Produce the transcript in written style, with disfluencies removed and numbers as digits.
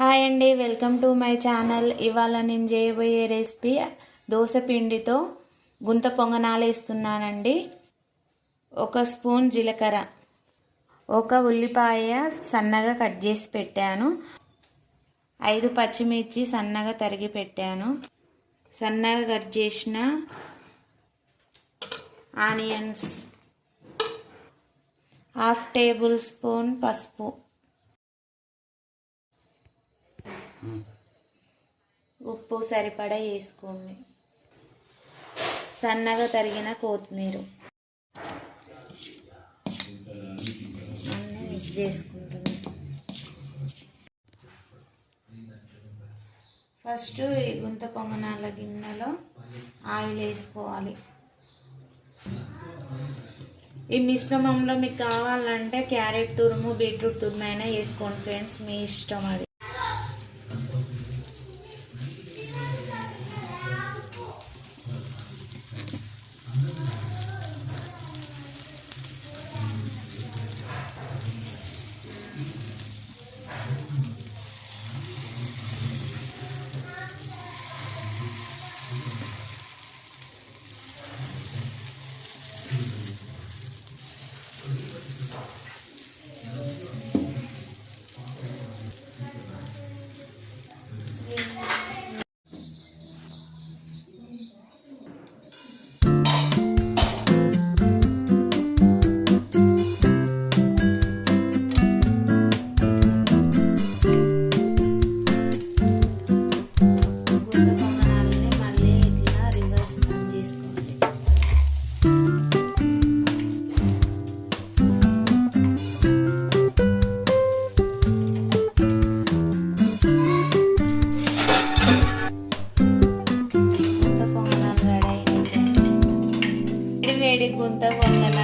Hi అండి, welcome to my channel. ఇవాళ నేను చేయబోయే రెసిపీ దోశ పిండితో గుంత పొంగనాలు వేస్తున్నానండి. 1 స్పూన్ జీలకర్ర, 1 ఉల్లిపాయ సన్నగా కట్ చేసి పెట్టాను, 5 పచ్చిమిర్చి సన్నగా తరిగి పెట్టాను, సన్నగా కట్ చేసిన ఆనియన్స్, 1/2 టేబుల్ స్పూన్ పసుపు, ఉప్పు సరిపడా వేసుకోండి, సన్నగా తరిగిన కొత్తిమీర అన్నీ మిక్స్ చేసుకుంటున్నాం. ఫస్ట్ ఈ గుంత పొంగనాల గిన్నెలో ఆయిల్ వేసుకోవాలి. ఈ మిశ్రమంలో మీకు కావాలంటే క్యారెట్ తురుము, బీట్రూట్ తురుము అయినా వేసుకోండి ఫ్రెండ్స్, మీ ఇష్టం అది. వేడి గుంత పొంగనాలు